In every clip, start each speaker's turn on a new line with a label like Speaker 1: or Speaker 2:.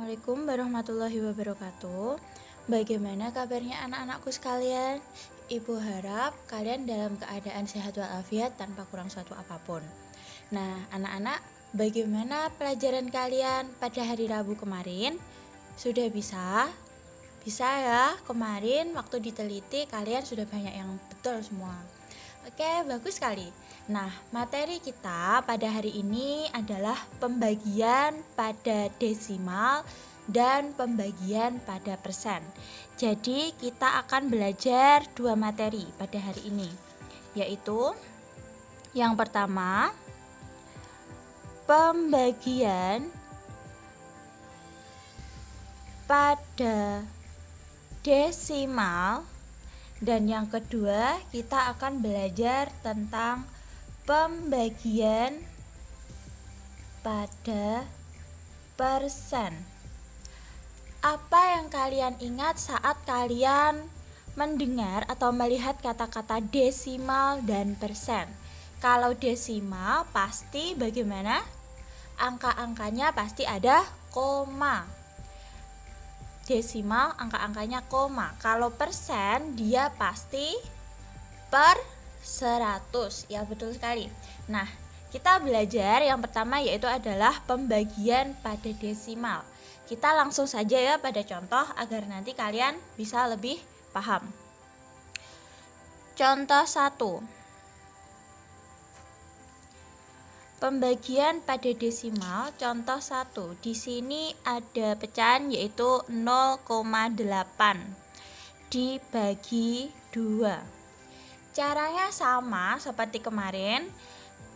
Speaker 1: Assalamualaikum warahmatullahi wabarakatuh. Bagaimana kabarnya anak-anakku sekalian? Ibu harap kalian dalam keadaan sehat walafiat tanpa kurang suatu apapun. Nah, anak-anak, bagaimana pelajaran kalian pada hari Rabu kemarin? Sudah bisa? Bisa ya, kemarin waktu diteliti kalian sudah banyak yang betul semua. Oke, bagus sekali. Nah, materi kita pada hari ini adalah pembagian pada desimal dan pembagian pada persen. Jadi, kita akan belajar dua materi pada hari ini, yaitu yang pertama, pembagian pada desimal. Dan yang kedua, kita akan belajar tentang pembagian pada persen. Apa yang kalian ingat saat kalian mendengar atau melihat kata-kata desimal dan persen? Kalau desimal pasti bagaimana? Angka-angkanya pasti ada koma. Desimal angka-angkanya koma. Kalau persen dia pasti per 100. Ya, betul sekali. Nah, kita belajar yang pertama yaitu adalah pembagian pada desimal. Kita langsung saja ya pada contoh agar nanti kalian bisa lebih paham. Contoh 1. Pembagian pada desimal contoh 1. Di sini ada pecahan yaitu 0,8 dibagi 2. Caranya sama seperti kemarin.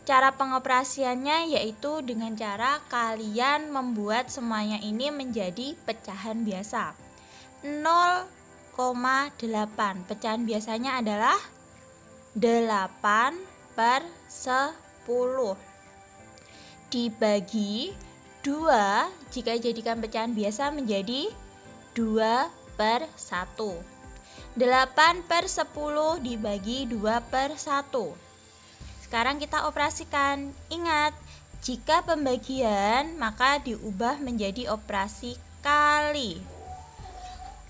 Speaker 1: Cara pengoperasiannya yaitu dengan cara kalian membuat semuanya ini menjadi pecahan biasa. 0,8. Pecahan biasanya adalah 8 per 10. Dibagi 2, jika jadikan pecahan biasa menjadi 2 per 1. 8 per 10 dibagi 2 per 1. Sekarang kita operasikan. Ingat, jika pembagian maka diubah menjadi operasi kali.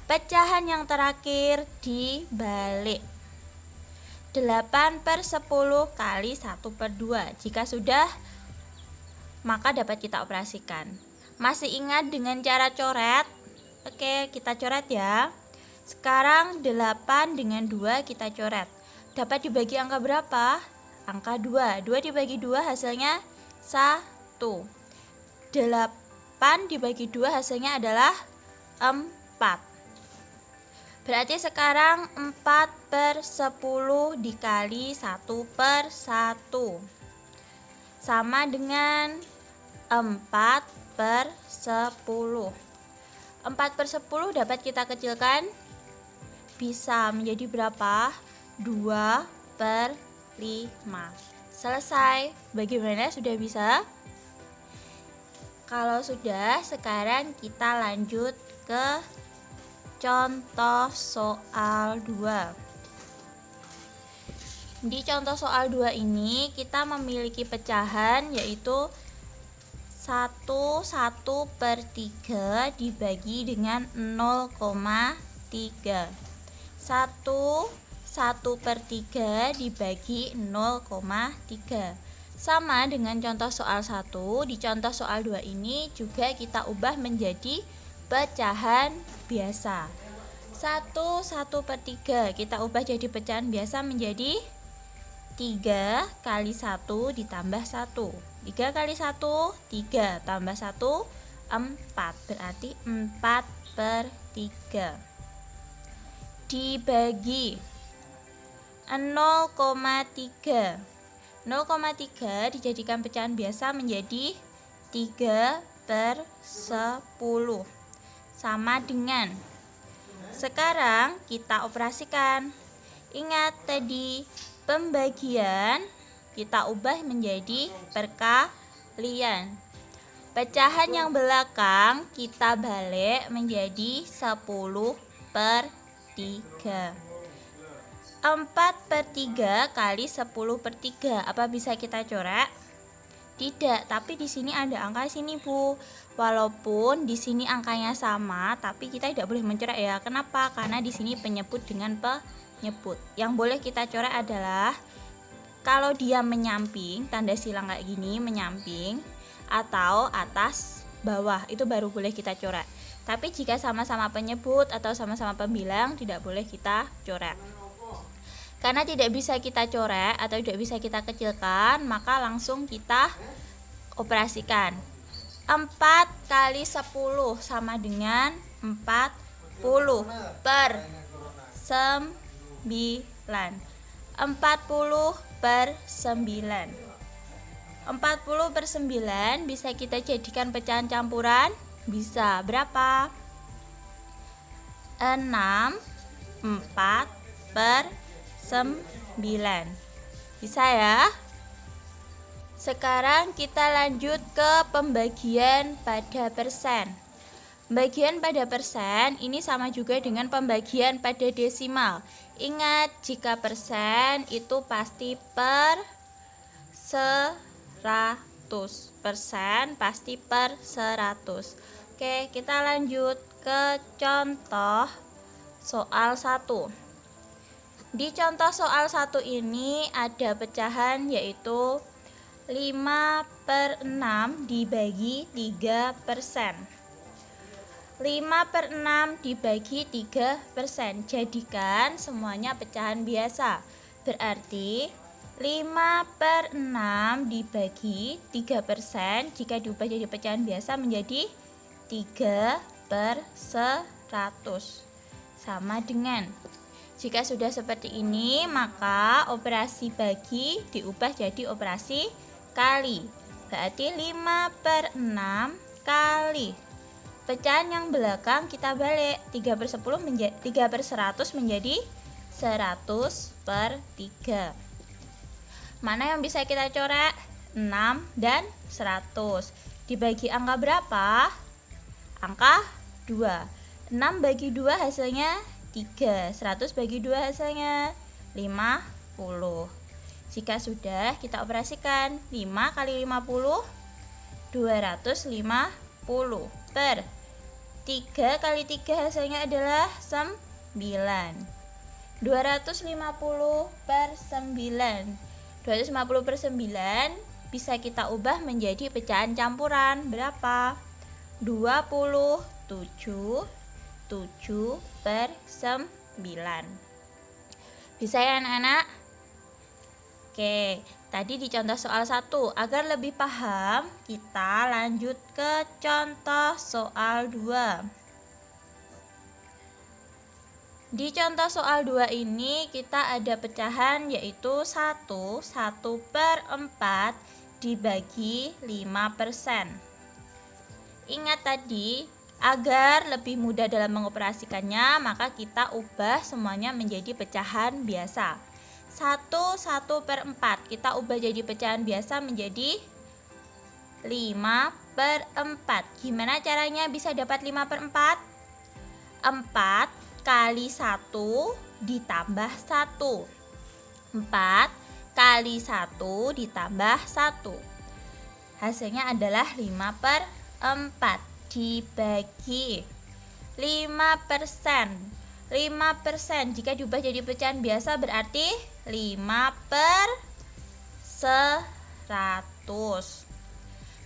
Speaker 1: Pecahan yang terakhir dibalik. 8 per 10 kali 1 per 2. Jika sudah, maka dapat kita operasikan. Masih ingat dengan cara coret? Oke, kita coret ya. Sekarang 8 dengan 2 kita coret. Dapat dibagi angka berapa? Angka 2. 2 dibagi 2 hasilnya 1. 8 dibagi 2 hasilnya adalah 4. Berarti sekarang 4 per 10 dikali 1 per 1 sama dengan 4 per 10. 4 per 10 dapat kita kecilkan. Bisa menjadi berapa? 2 per 5. Selesai. Bagaimana, sudah bisa? Kalau sudah, sekarang kita lanjut ke contoh soal 2. Di contoh soal 2 ini kita memiliki pecahan yaitu 1 per 3 dibagi dengan 0,3. 1 per 3 dibagi 0,3. Sama dengan contoh soal 1, di contoh soal 2 ini juga kita ubah menjadi pecahan biasa. 1 per 3 kita ubah jadi pecahan biasa menjadi 3 kali 1 ditambah 1. 3 kali 1, 3 tambah 1, 4. Berarti 4 per 3. Dibagi 0,3. 0,3 dijadikan pecahan biasa menjadi 3 per 10. Sama dengan. Sekarang kita operasikan. Ingat tadi pembagian kita ubah menjadi perkalian. Pecahan yang belakang kita balik menjadi 10 per 3. 4 per 3 kali 10 per 3. Apa bisa kita coret? Tidak, tapi di sini ada angka sini, Bu. Walaupun di sini angkanya sama, tapi kita tidak boleh mencoret ya. Kenapa? Karena di sini penyebut dengan penyebut. Yang boleh kita coret adalah kalau dia menyamping, tanda silang kayak gini, menyamping atau atas bawah, itu baru boleh kita coret. Tapi jika sama-sama penyebut atau sama-sama pembilang, tidak boleh kita coret. Karena tidak bisa kita coret atau tidak bisa kita kecilkan, maka langsung kita operasikan. 4 kali 10 sama dengan 40 per 9. 40 per 9. 40 per 9 bisa kita jadikan pecahan campuran. Bisa berapa? 6, 4 per 9. Bisa ya? Sekarang kita lanjut ke pembagian pada persen. Pembagian pada persen ini sama juga dengan pembagian pada desimal. Ingat, jika persen itu pasti per 100. Persen pasti per 100. Oke, kita lanjut ke contoh soal 1. Di contoh soal 1 ini ada pecahan yaitu 5 per 6 dibagi 3%. 5 per 6 dibagi 3%. Jadikan semuanya pecahan biasa. Berarti 5 per 6 dibagi 3%. Jika diubah jadi pecahan biasa menjadi 3 per 100. Sama dengan, jika sudah seperti ini, maka operasi bagi diubah jadi operasi kali. Berarti 5 per 6 kali. Pecahan yang belakang kita balik. 3 per 100 menjadi 100 per 3. Mana yang bisa kita coret? 6 dan 100. Dibagi angka berapa? Angka 2. 6 bagi 2 hasilnya 3. 100 bagi 2 hasilnya 50. Jika sudah, kita operasikan. 5 kali 50 250 per 3 kali 3 hasilnya adalah 9. 250 per 9. 250 per 9 bisa kita ubah menjadi pecahan campuran. Berapa? 27 per 9. Bisa ya anak-anak? Oke, tadi di contoh soal 1. Agar lebih paham, kita lanjut ke contoh soal 2. Di contoh soal 2 ini kita ada pecahan yaitu 1 per 4 dibagi 5%. Ingat tadi, agar lebih mudah dalam mengoperasikannya, maka kita ubah semuanya menjadi pecahan biasa. 1 per 4 kita ubah jadi pecahan biasa menjadi 5 per 4. Gimana caranya bisa dapat 5 per 4? 4 kali 1 ditambah 1. 4 kali 1 ditambah 1. Hasilnya adalah 5 per 4 dibagi 5%. 5% jika diubah jadi pecahan biasa berarti 5 per 100.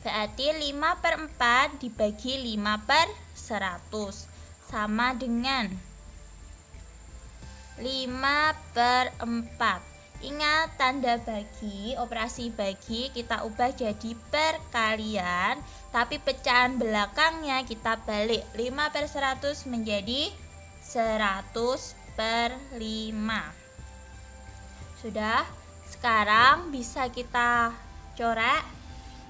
Speaker 1: Berarti 5 per 4 dibagi 5 per 100 sama dengan 5 per 4. Ingat, tanda bagi, operasi bagi kita ubah jadi perkalian, tapi pecahan belakangnya kita balik. 5 per 100 menjadi 100 per 5. Sudah? Sekarang bisa kita coret.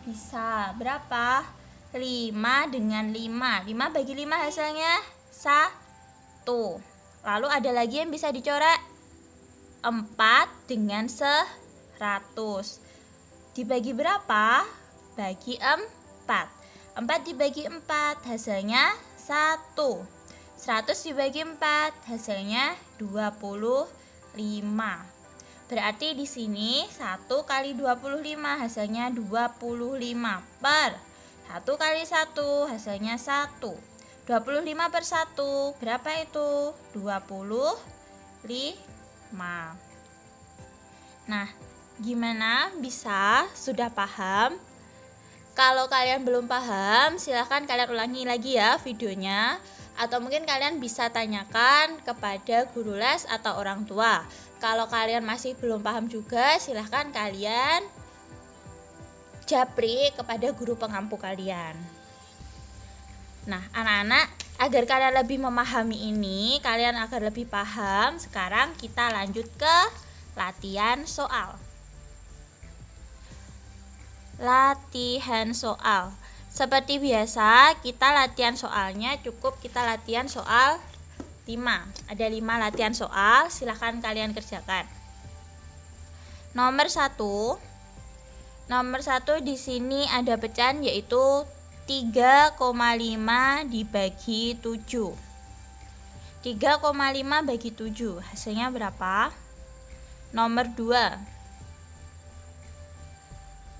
Speaker 1: Bisa berapa? 5 dengan 5. 5 bagi 5 hasilnya 1. Lalu ada lagi yang bisa dicoret. 4 dengan 100. Dibagi berapa? Bagi 4. 4 dibagi 4 hasilnya 1. 100 dibagi 4 hasilnya 25. Berarti di sini 1 kali 25 hasilnya 25 per 1 kali 1 hasilnya 1. 25 per 1 berapa itu? 25. Nah, gimana bisa? Sudah paham? Kalau kalian belum paham, silahkan kalian ulangi lagi ya videonya. Atau mungkin kalian bisa tanyakan kepada guru les atau orang tua. Kalau kalian masih belum paham juga, silahkan kalian japri kepada guru pengampu kalian. Nah, anak-anak, agar kalian lebih memahami ini, kalian agar lebih paham, sekarang kita lanjut ke latihan soal. Latihan soal. Seperti biasa, kita latihan soalnya cukup kita latihan soal 5. Ada 5 latihan soal, silahkan kalian kerjakan. Nomor 1 di sini ada pecahan yaitu 3,5 dibagi 7. 3,5 bagi 7 hasilnya berapa? Nomor 2,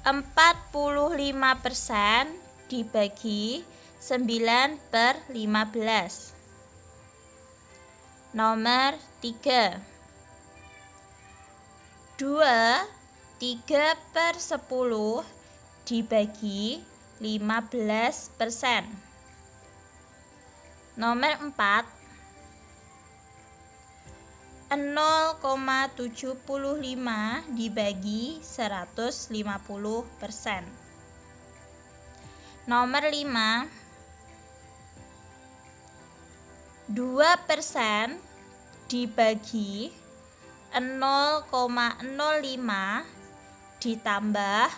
Speaker 1: 45% dibagi 9/15. Nomor 3, 3/10 dibagi 15%. Nomor 4, 0,75 dibagi 150%. Nomor 5, 2% dibagi 0,05 ditambah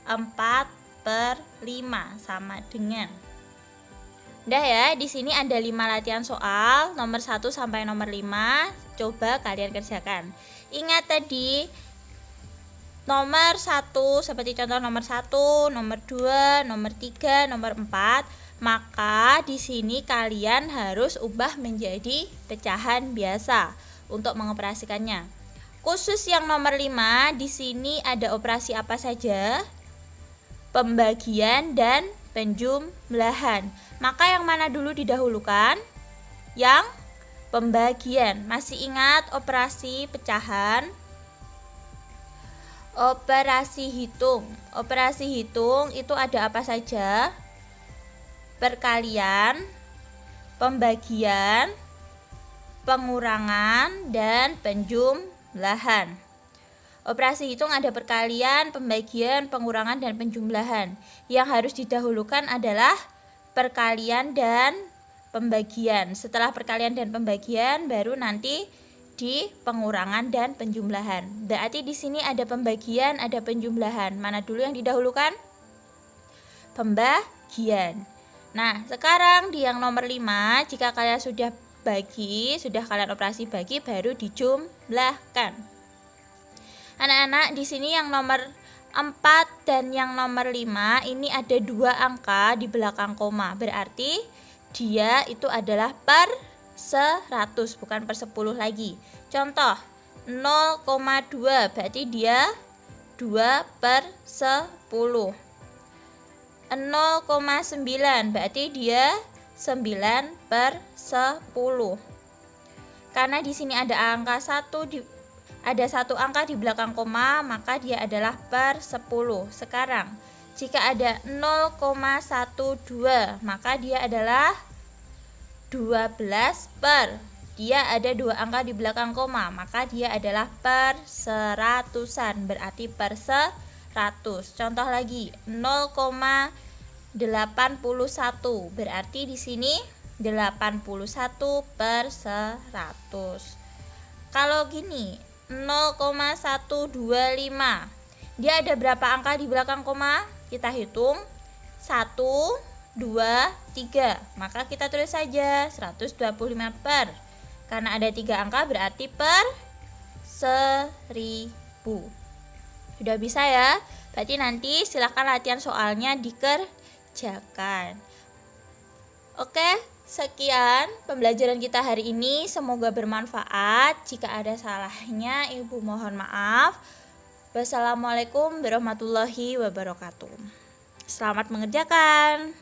Speaker 1: 4/5 sama dengan. Udah ya, di sini ada 5 latihan soal, nomor 1 sampai nomor 5. Coba kalian kerjakan. Ingat tadi nomor 1 seperti contoh nomor 1, nomor 2, nomor 3, nomor 4. Maka di sini kalian harus ubah menjadi pecahan biasa untuk mengoperasikannya. Khusus yang nomor 5, di sini ada operasi apa saja? Pembagian dan penjumlahan. Maka yang mana dulu didahulukan? Yang pembagian. Masih ingat operasi pecahan? Operasi hitung. Operasi hitung itu ada apa saja? Perkalian, pembagian, pengurangan, dan penjumlahan. Operasi hitung ada perkalian, pembagian, pengurangan, dan penjumlahan. Yang harus didahulukan adalah perkalian dan pembagian. Setelah perkalian dan pembagian, baru nanti di pengurangan dan penjumlahan. Berarti di sini ada pembagian, ada penjumlahan. Mana dulu yang didahulukan? Pembagian. Nah, sekarang di yang nomor 5, jika kalian sudah bagi, sudah kalian operasi bagi, baru dijumlahkan. Anak-anak, di sini yang nomor 4 dan yang nomor 5 ini ada 2 angka di belakang koma. Berarti dia itu adalah per 100, bukan per 10 lagi. Contoh 0,2 berarti dia 2 per 10. 0,9 berarti dia 9 per 10. Karena di sini ada angka 1 ada 1 angka di belakang koma, maka dia adalah per 10. Sekarang, jika ada 0,12, maka dia adalah 12 per. Dia ada 2 angka di belakang koma, maka dia adalah per 100-an, berarti per 100. Contoh lagi, 0,81, berarti di sini 81 per 100. Kalau gini, 0,125. Dia ada berapa angka di belakang koma? Kita hitung 1, 2, 3. Maka kita tulis saja 125 per. Karena ada 3 angka berarti per 1000. Sudah bisa ya? Berarti nanti silakan latihan soalnya dikerjakan. Oke, Sekian pembelajaran kita hari ini, semoga bermanfaat. Jika ada salahnya, Ibu mohon maaf. Wassalamualaikum warahmatullahi wabarakatuh. Selamat mengerjakan.